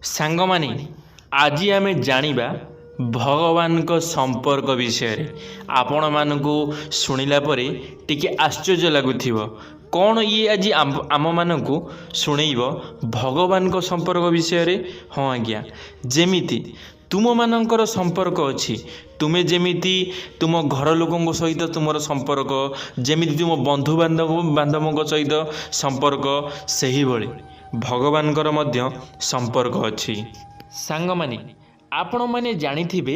ସାଙ୍ଗମାନେ ଆଜି ଆମେ ଜାଣିବା ଭଗବାନଙ୍କ ସମ୍ପର୍କ ବିଷୟରେ। ଆପଣମାନଙ୍କୁ ଶୁଣିଲା ପରେ ଟିକେ ଆଶ୍ଚର୍ଯ୍ୟ ଲାଗୁଥିବ, କ'ଣ ଇଏ ଆଜି ଆମମାନଙ୍କୁ ଶୁଣେଇବ ଭଗବାନଙ୍କ ସମ୍ପର୍କ ବିଷୟରେ। ହଁ ଆଜ୍ଞା, ଯେମିତି ତୁମମାନଙ୍କର ସମ୍ପର୍କ ଅଛି, ତୁମେ ଯେମିତି ତୁମ ଘର ଲୋକଙ୍କ ସହିତ ତୁମର ସମ୍ପର୍କ, ଯେମିତି ତୁମ ବନ୍ଧୁବାନ୍ଧବଙ୍କ ସହିତ ସମ୍ପର୍କ, ସେହିଭଳି ଭଗବାନଙ୍କର ମଧ୍ୟ ସମ୍ପର୍କ ଅଛି। ସାଙ୍ଗମାନେ ଆପଣମାନେ ଜାଣିଥିବେ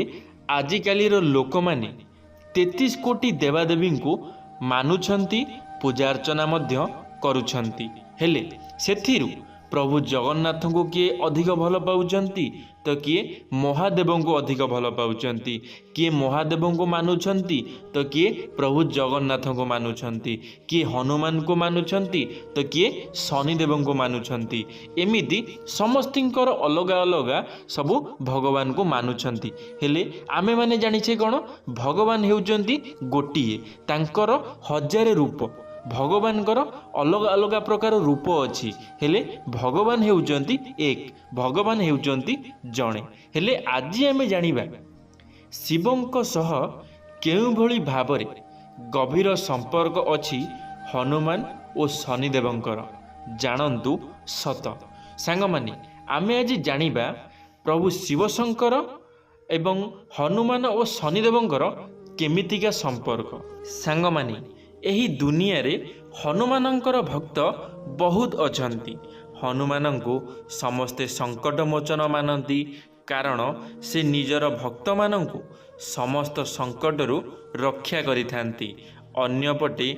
ଆଜିକାଲିର ଲୋକମାନେ 33 କୋଟି ଦେବାଦେବୀଙ୍କୁ ମାନୁଛନ୍ତି, ପୂଜା ଅର୍ଚ୍ଚନା ମଧ୍ୟ କରୁଛନ୍ତି। ହେଲେ ସେଥିରୁ ପ୍ରଭୁ ଜଗନ୍ନାଥଙ୍କୁ କିଏ ଅଧିକ ଭଲ ପାଉଛନ୍ତି ତ କିଏ ମହାଦେବଙ୍କୁ ଅଧିକ ଭଲ ପାଉଛନ୍ତି। କିଏ ମହାଦେବଙ୍କୁ ମାନୁଛନ୍ତି ତ କିଏ ପ୍ରଭୁ ଜଗନ୍ନାଥଙ୍କୁ ମାନୁଛନ୍ତି। କିଏ ହନୁମାନଙ୍କୁ ମାନୁଛନ୍ତି ତ କିଏ ଶନିଦେବଙ୍କୁ ମାନୁଛନ୍ତି। ଏମିତି ସମସ୍ତଙ୍କର ଅଲଗା ଅଲଗା ସବୁ ଭଗବାନଙ୍କୁ ମାନୁଛନ୍ତି। ହେଲେ ଆମେମାନେ ଜାଣିଛେ କ'ଣ, ଭଗବାନ ହେଉଛନ୍ତି ଗୋଟିଏ, ତାଙ୍କର ହଜାରେ ରୂପ। ଭଗବାନଙ୍କର ଅଲଗା ଅଲଗା ପ୍ରକାର ରୂପ ଅଛି, ହେଲେ ଭଗବାନ ହେଉଛନ୍ତି ଏକ, ଭଗବାନ ହେଉଛନ୍ତି ଜଣେ। ହେଲେ ଆଜି ଆମେ ଜାଣିବା ଶିବଙ୍କ ସହ କେଉଁଭଳି ଭାବରେ ଗଭୀର ସମ୍ପର୍କ ଅଛି ହନୁମାନ ଓ ଶନିଦେବଙ୍କର। ଜାଣନ୍ତୁ ସତ। ସାଙ୍ଗମାନେ ଆମେ ଆଜି ଜାଣିବା ପ୍ରଭୁ ଶିବଶଙ୍କର ଏବଂ ହନୁମାନ ଓ ଶନିଦେବଙ୍କର କେମିତିକା ସମ୍ପର୍କ। ସାଙ୍ଗମାନେ ଏହି ଦୁନିଆରେ ହନୁମାନଙ୍କର ଭକ୍ତ ବହୁତ ଅଛନ୍ତି। ହନୁମାନଙ୍କୁ ସମସ୍ତେ ସଙ୍କଟମୋଚନ ମାନନ୍ତି, କାରଣ ସେ ନିଜର ଭକ୍ତମାନଙ୍କୁ ସମସ୍ତ ସଙ୍କଟରୁ ରକ୍ଷା କରିଥାନ୍ତି। ଅନ୍ୟପଟେ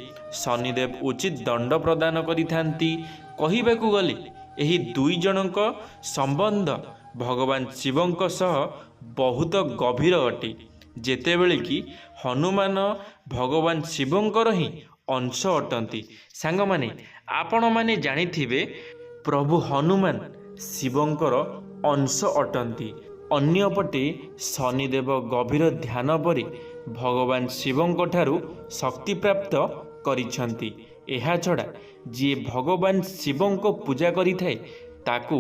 ଶନିଦେବ ଉଚିତ ଦଣ୍ଡ ପ୍ରଦାନ କରିଥାନ୍ତି। କହିବାକୁ ଗଲେ ଏହି ଦୁଇ ଜଣଙ୍କ ସମ୍ବନ୍ଧ ଭଗବାନ ଶିବଙ୍କ ସହ ବହୁତ ଗଭୀର ଅଟେ, ଯେତେବେଳେ କି ହନୁମାନ ଭଗବାନ ଶିବଙ୍କର ହିଁ ଅଂଶ ଅଟନ୍ତି। ସାଙ୍ଗମାନେ ଆପଣମାନେ ଜାଣିଥିବେ ପ୍ରଭୁ ହନୁମାନ ଶିବଙ୍କର ଅଂଶ ଅଟନ୍ତି। ଅନ୍ୟପଟେ ଶନିଦେବ ଗଭୀର ଧ୍ୟାନ ପରେ ଭଗବାନ ଶିବଙ୍କ ଠାରୁ ଶକ୍ତିପ୍ରାପ୍ତ କରିଛନ୍ତି। ଏହାଛଡ଼ା ଯିଏ ଭଗବାନ ଶିବଙ୍କ ପୂଜା କରିଥାଏ ତାକୁ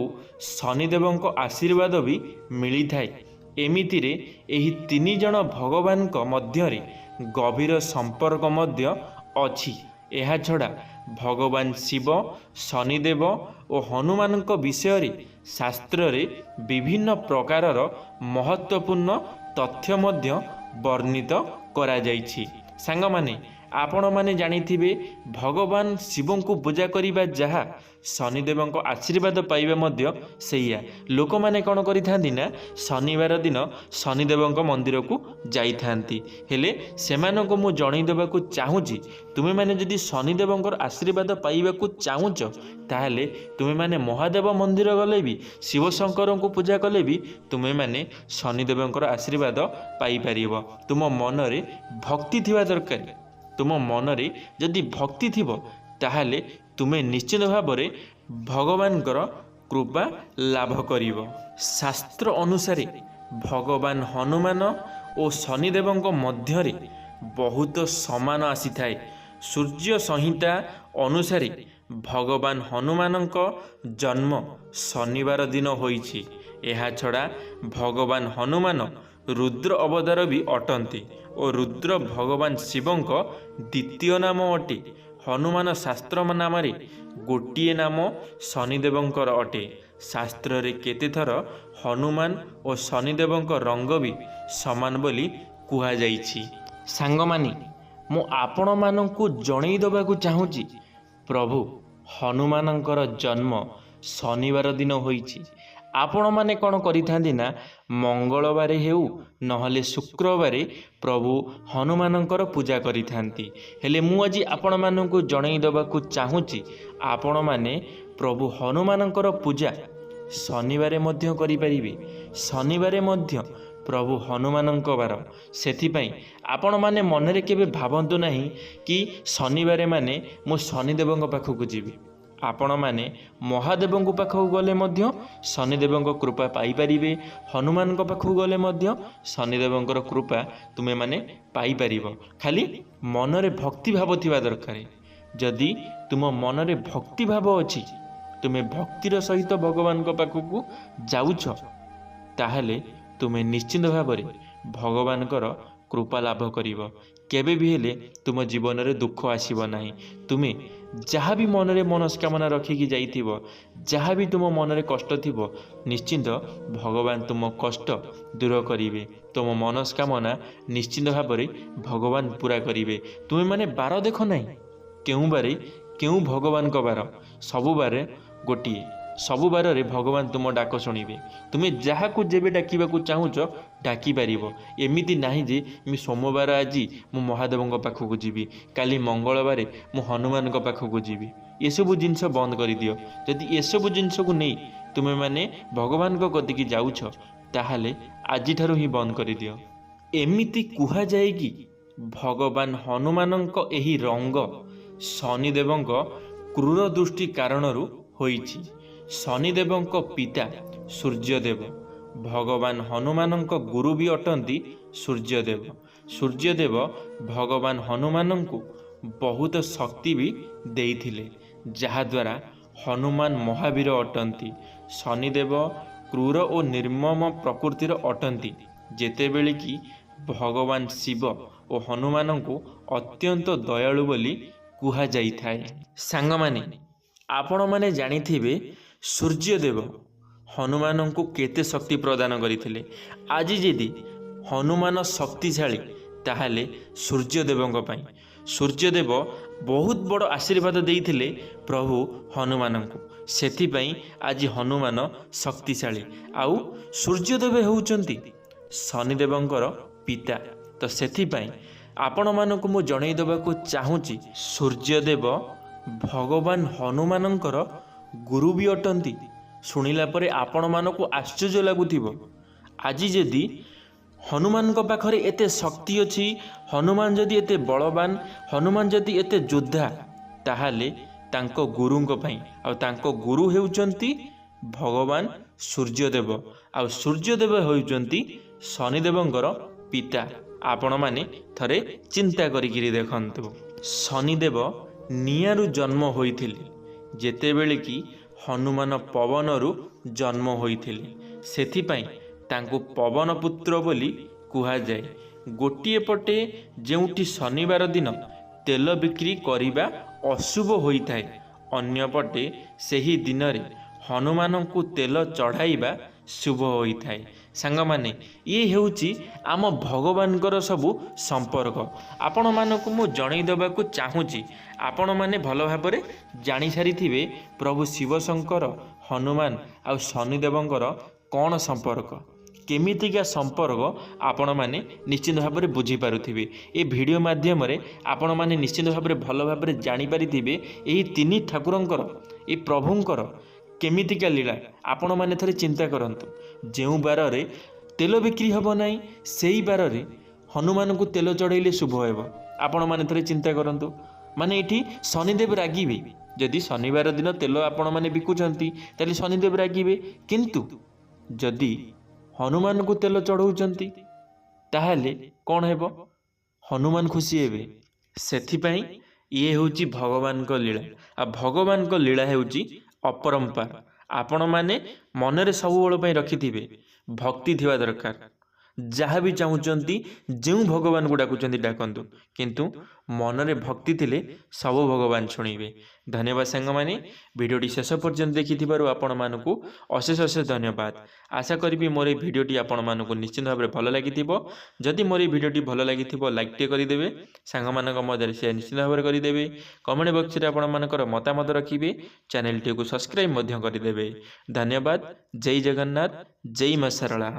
ଶନିଦେବଙ୍କ ଆଶୀର୍ବାଦ ବି ମିଳିଥାଏ। ଏମିତିରେ ଏହି ତିନି ଜଣ ଭଗବାନଙ୍କ ମଧ୍ୟରେ ଗଭୀର ସମ୍ପର୍କ ମଧ୍ୟ ଅଛି। ଏହାଛଡ଼ା ଭଗବାନ ଶିବ, ଶନିଦେବ ଓ ହନୁମାନଙ୍କ ବିଷୟରେ ଶାସ୍ତ୍ରରେ ବିଭିନ୍ନ ପ୍ରକାରର ମହତ୍ତ୍ୱପୂର୍ଣ୍ଣ ତଥ୍ୟ ମଧ୍ୟ ବର୍ଣ୍ଣିତ କରାଯାଇଛି। ସାଙ୍ଗମାନେ ଆପଣମାନେ ଜାଣିଥିବେ ଭଗବାନ ଶିବଙ୍କୁ ପୂଜା କରିବା ଯାହା, ଶନିଦେବଙ୍କ ଆଶୀର୍ବାଦ ପାଇବା ମଧ୍ୟ ସେଇଆ। ଲୋକମାନେ କ'ଣ କରିଥାନ୍ତି ନା ଶନିବାର ଦିନ ଶନିଦେବଙ୍କ ମନ୍ଦିରକୁ ଯାଇଥାନ୍ତି। ହେଲେ ସେମାନଙ୍କୁ ମୁଁ ଜଣାଇ ଦେବାକୁ ଚାହୁଁଛି, ତୁମେମାନେ ଯଦି ଶନିଦେବଙ୍କର ଆଶୀର୍ବାଦ ପାଇବାକୁ ଚାହୁଁଛ ତାହେଲେ ତୁମେମାନେ ମହାଦେବ ମନ୍ଦିର ଗଲେ ବି, ଶିବଶଙ୍କରଙ୍କୁ ପୂଜା କଲେ ବି ତୁମେମାନେ ଶନିଦେବଙ୍କର ଆଶୀର୍ବାଦ ପାଇପାରିବ। ତୁମ ମନରେ ଭକ୍ତି ଥିବା ଦରକାର। ତୁମ ମନରେ ଯଦି ଭକ୍ତି ଥିବ ତାହେଲେ ତୁମେ ନିଶ୍ଚିତ ଭାବରେ ଭଗବାନଙ୍କର କୃପା ଲାଭ କରିବ। ଶାସ୍ତ୍ର ଅନୁସାରେ ଭଗବାନ ହନୁମାନ ଓ ଶନିଦେବଙ୍କ ମଧ୍ୟରେ ବହୁତ ସମାନ ଆସିଥାଏ। ସୂର୍ଯ୍ୟ ସଂହିତା ଅନୁସାରେ ଭଗବାନ ହନୁମାନଙ୍କ ଜନ୍ମ ଶନିବାର ଦିନ ହୋଇଛି। ଏହାଛଡ଼ା ଭଗବାନ ହନୁମାନ ରୁଦ୍ର ଅବତାର ବି ଅଟନ୍ତି ଓ ରୁଦ୍ର ଭଗବାନ ଶିବଙ୍କ ଦ୍ୱିତୀୟ ନାମ ଅଟେ। ହନୁମାନ ଶାସ୍ତ୍ର ନାମରେ ଗୋଟିଏ ନାମ ଶନିଦେବଙ୍କର ଅଟେ। ଶାସ୍ତ୍ରରେ କେତେଥର ହନୁମାନ ଓ ଶନିଦେବଙ୍କ ରଙ୍ଗ ବି ସମାନ ବୋଲି କୁହାଯାଇଛି। ସାଙ୍ଗମାନେ ମୁଁ ଆପଣମାନଙ୍କୁ ଜଣାଇ ଦେବାକୁ ଚାହୁଁଛି ପ୍ରଭୁ ହନୁମାନଙ୍କର ଜନ୍ମ ଶନିବାର ଦିନ ହୋଇଛି। ଆପଣମାନେ କ'ଣ କରିଥାନ୍ତି ନା ମଙ୍ଗଳବାର ହେଉ ନହେଲେ ଶୁକ୍ରବାର ପ୍ରଭୁ ହନୁମାନଙ୍କର ପୂଜା କରିଥାନ୍ତି। ହେଲେ ମୁଁ ଆଜି ଆପଣମାନଙ୍କୁ ଜଣାଇ ଦେବାକୁ ଚାହୁଁଛି ଆପଣମାନେ ପ୍ରଭୁ ହନୁମାନଙ୍କର ପୂଜା ଶନିବାର ମଧ୍ୟ କରିପାରିବେ। ଶନିବାର ମଧ୍ୟ ପ୍ରଭୁ ହନୁମାନଙ୍କ ବାର। ସେଥିପାଇଁ ଆପଣମାନେ ମନରେ କେବେ ଭାବନ୍ତୁ ନାହିଁ କି ଶନିବାର ମାନେ ମୁଁ ଶନିଦେବଙ୍କ ପାଖକୁ ଯିବି। ଆପଣମାନେ ମହାଦେବଙ୍କ ପାଖକୁ ଗଲେ ମଧ୍ୟ ଶନିଦେବଙ୍କ କୃପା ପାଇପାରିବେ। ହନୁମାନଙ୍କ ପାଖକୁ ଗଲେ ମଧ୍ୟ ଶନିଦେବଙ୍କର କୃପା ତୁମେମାନେ ପାଇପାରିବ। ଖାଲି ମନରେ ଭକ୍ତିଭାବ ଥିବା ଦରକାର। ଯଦି ତୁମ ମନରେ ଭକ୍ତିଭାବ ଅଛି ତୁମେ ଭକ୍ତିର ସହିତ ଭଗବାନଙ୍କ ପାଖକୁ ଯାଉଛ, ତାହେଲେ ତୁମେ ନିଶ୍ଚିନ୍ତ ଭାବରେ ଭଗବାନଙ୍କର କୃପା ଲାଭ କରିବ। କେବେ ବି ହେଲେ ତୁମ ଜୀବନରେ ଦୁଃଖ ଆସିବ ନାହିଁ। ତୁମେ ଯାହା ବି ମନରେ ମନସ୍କାମନା ରଖିକି ଯାଇଥିବ, ଯାହା ବି ତୁମ ମନରେ କଷ୍ଟ ଥିବ, ନିଶ୍ଚିନ୍ତ ଭଗବାନ ତୁମ କଷ୍ଟ ଦୂର କରିବେ। ତୁମ ମନସ୍କାମନା ନିଶ୍ଚିନ୍ତ ଭାବରେ ଭଗବାନ ପୁରା କରିବେ। ତୁମେମାନେ ବାର ଦେଖ ନାହିଁ, କେଉଁ ବାରେ କେଉଁ ଭଗବାନଙ୍କ ବାର? ସବୁ ବାରେ ଗୋଟିଏ। ସବୁ ବାରରେ ଭଗବାନ ତୁମ ଡାକ ଶୁଣିବେ। ତୁମେ ଯାହାକୁ ଯେବେ ଡାକିବାକୁ ଚାହୁଁଛ ଡାକିପାରିବ। ଏମିତି ନାହିଁ ଯେ ମୁଁ ସୋମବାର ଆଜି ମୁଁ ମହାଦେବଙ୍କ ପାଖକୁ ଯିବି, କାଲି ମଙ୍ଗଳବାର ମୁଁ ହନୁମାନଙ୍କ ପାଖକୁ ଯିବି। ଏସବୁ ଜିନିଷ ବନ୍ଦ କରିଦିଅ। ଯଦି ଏସବୁ ଜିନିଷକୁ ନେଇ ତୁମେମାନେ ଭଗବାନଙ୍କ କତିକି ଯାଉଛ, ତାହେଲେ ଆଜିଠାରୁ ହିଁ ବନ୍ଦ କରିଦିଅ। ଏମିତି କୁହାଯାଏ କି ଭଗବାନ ହନୁମାନଙ୍କ ଏହି ରଙ୍ଗ ଶନିଦେବଙ୍କ କ୍ରୂର ଦୃଷ୍ଟି କାରଣରୁ ହୋଇଛି। ଶନିଦେବଙ୍କ ପିତା ସୂର୍ଯ୍ୟଦେବ। ଭଗବାନ ହନୁମାନଙ୍କ ଗୁରୁ ବି ଅଟନ୍ତି ସୂର୍ଯ୍ୟଦେବ। ସୂର୍ଯ୍ୟଦେବ ଭଗବାନ ହନୁମାନଙ୍କୁ ବହୁତ ଶକ୍ତି ବି ଦେଇଥିଲେ, ଯାହାଦ୍ୱାରା ହନୁମାନ ମହାବୀର ଅଟନ୍ତି। ଶନିଦେବ କ୍ରୂର ଓ ନିର୍ମମ ପ୍ରକୃତିର ଅଟନ୍ତି, ଯେତେବେଳେ କି ଭଗବାନ ଶିବ ଓ ହନୁମାନଙ୍କୁ ଅତ୍ୟନ୍ତ ଦୟାଳୁ ବୋଲି କୁହାଯାଇଥାଏ। ସାଙ୍ଗମାନେ, ଆପଣମାନେ ଜାଣିଥିବେ ସୂର୍ଯ୍ୟଦେବ ହନୁମାନଙ୍କୁ କେତେ ଶକ୍ତି ପ୍ରଦାନ କରିଥିଲେ। ଆଜି ଯଦି ହନୁମାନ ଶକ୍ତିଶାଳୀ, ତାହେଲେ ସୂର୍ଯ୍ୟଦେବଙ୍କ ପାଇଁ। ସୂର୍ଯ୍ୟଦେବ ବହୁତ ବଡ଼ ଆଶୀର୍ବାଦ ଦେଇଥିଲେ ପ୍ରଭୁ ହନୁମାନଙ୍କୁ, ସେଥିପାଇଁ ଆଜି ହନୁମାନ ଶକ୍ତିଶାଳୀ। ଆଉ ସୂର୍ଯ୍ୟଦେବ ହେଉଛନ୍ତି ଶନିଦେବଙ୍କର ପିତା। ତ ସେଥିପାଇଁ ଆପଣମାନଙ୍କୁ ମୁଁ ଜଣାଇ ଦେବାକୁ ଚାହୁଁଛି, ସୂର୍ଯ୍ୟଦେବ ଭଗବାନ ହନୁମାନଙ୍କର ଗୁରୁ ବି ଅଟନ୍ତି। ଶୁଣିଲା ପରେ ଆପଣମାନଙ୍କୁ ଆଶ୍ଚର୍ଯ୍ୟ ଲାଗୁଥିବ। ଆଜି ଯଦି ହନୁମାନଙ୍କ ପାଖରେ ଏତେ ଶକ୍ତି ଅଛି, ହନୁମାନ ଯଦି ଏତେ ବଳବାନ, ହନୁମାନ ଯଦି ଏତେ ଯୋଦ୍ଧା, ତାହେଲେ ତାଙ୍କ ଗୁରୁଙ୍କ ପାଇଁ, ଆଉ ତାଙ୍କ ଗୁରୁ ହେଉଛନ୍ତି ଭଗବାନ ସୂର୍ଯ୍ୟଦେବ। ଆଉ ସୂର୍ଯ୍ୟଦେବ ହେଉଛନ୍ତି ଶନିଦେବଙ୍କର ପିତା। ଆପଣମାନେ ଥରେ ଚିନ୍ତା କରିକିରି ଦେଖନ୍ତୁ। ଶନିଦେବ ନିଆଁରୁ ଜନ୍ମ ହୋଇଥିଲେ, ଯେତେବେଳେ କି ହନୁମାନ ପବନରୁ ଜନ୍ମ ହୋଇଥିଲେ। ସେଥିପାଇଁ ତାଙ୍କୁ ପବନ ପୁତ୍ର ବୋଲି କୁହାଯାଏ। ଗୋଟିଏ ପଟେ ଯେଉଁଠି ଶନିବାର ଦିନ ତେଲ ବିକ୍ରି କରିବା ଅଶୁଭ ହୋଇଥାଏ, ଅନ୍ୟପଟେ ସେହି ଦିନରେ ହନୁମାନଙ୍କୁ ତେଲ ଚଢ଼ାଇବା ଶୁଭ ହୋଇଥାଏ। ସାଙ୍ଗମାନେ, ଇଏ ହେଉଛି ଆମ ଭଗବାନଙ୍କର ସବୁ ସମ୍ପର୍କ। ଆପଣମାନଙ୍କୁ ମୁଁ ଜଣାଇ ଦେବାକୁ ଚାହୁଁଛି। ଆପଣମାନେ ଭଲ ଭାବରେ ଜାଣିସାରିଥିବେ ପ୍ରଭୁ ଶିବଶଙ୍କର, ହନୁମାନ ଆଉ ଶନିଦେବଙ୍କର କ'ଣ ସମ୍ପର୍କ, କେମିତିକା ସମ୍ପର୍କ ଆପଣମାନେ ନିଶ୍ଚିନ୍ତ ଭାବରେ ବୁଝିପାରୁଥିବେ। ଏ ଭିଡ଼ିଓ ମାଧ୍ୟମରେ ଆପଣମାନେ ନିଶ୍ଚିନ୍ତ ଭାବରେ ଭଲ ଭାବରେ ଜାଣିପାରିଥିବେ ଏହି ତିନି ଠାକୁରଙ୍କର, ଏ ପ୍ରଭୁଙ୍କର କେମିତିକା ଲୀଳା। ଆପଣମାନେ ଥରେ ଚିନ୍ତା କରନ୍ତୁ। ଯେଉଁ ବାରରେ ତେଲ ବିକ୍ରି ହେବ ନାହିଁ, ସେଇ ବାରରେ ହନୁମାନଙ୍କୁ ତେଲ ଚଢ଼ାଇଲେ ଶୁଭ ହେବ। ଆପଣମାନେ ଥରେ ଚିନ୍ତା କରନ୍ତୁ। ମାନେ ଏଠି ଶନିଦେବ ରାଗିବେ। ଯଦି ଶନିବାର ଦିନ ତେଲ ଆପଣମାନେ ବିକୁଛନ୍ତି, ତାହେଲେ ଶନିଦେବ ରାଗିବେ। କିନ୍ତୁ ଯଦି ହନୁମାନଙ୍କୁ ତେଲ ଚଢ଼ାଉଛନ୍ତି, ତାହେଲେ କ'ଣ ହେବ? ହନୁମାନ ଖୁସି ହେବେ। ସେଥିପାଇଁ ଇଏ ହେଉଛି ଭଗବାନଙ୍କ ଲୀଳା। ଆଉ ଭଗବାନଙ୍କ ଲୀଳା ହେଉଛି ଅପରମ୍ପାର। ଆପଣମାନେ ମନରେ ସବୁବେଳ ପାଇଁ ରଖିଥିବେ, ଭକ୍ତି ଥିବା ଦରକାର। ଯାହା ବି ଚାହୁଁଛନ୍ତି, ଯେଉଁ ଭଗବାନଙ୍କୁ ଡାକୁଛନ୍ତି ଡାକନ୍ତୁ, କିନ୍ତୁ ମନରେ ଭକ୍ତି ଥିଲେ ସବୁ ଭଗବାନ ଶୁଣିବେ। ଧନ୍ୟବାଦ ସାଙ୍ଗମାନେ, ଭିଡ଼ିଓଟି ଶେଷ ପର୍ଯ୍ୟନ୍ତ ଦେଖିଥିବାରୁ ଆପଣମାନଙ୍କୁ ଅଶେଷ ଅଶେଷ ଧନ୍ୟବାଦ। ଆଶା କରିବି ମୋର ଏହି ଭିଡ଼ିଓଟି ଆପଣମାନଙ୍କୁ ନିଶ୍ଚିନ୍ତ ଭାବରେ ଭଲ ଲାଗିଥିବ। ଯଦି ମୋର ଏହି ଭିଡ଼ିଓଟି ଭଲ ଲାଗିଥିବ, ଲାଇକ୍ଟିଏ କରିଦେବେ, ସାଙ୍ଗମାନଙ୍କ ମଧ୍ୟରେ ସେୟାର ନିଶ୍ଚିନ୍ତ ଭାବରେ କରିଦେବେ। କମେଣ୍ଟ ବକ୍ସରେ ଆପଣମାନଙ୍କର ମତାମତ ରଖିବେ। ଚ୍ୟାନେଲଟିକୁ ସବସ୍କ୍ରାଇବ୍ ମଧ୍ୟ କରିଦେବେ। ଧନ୍ୟବାଦ। ଜୟ ଜଗନ୍ନାଥ, ଜୟ ମା ଶାରଳା।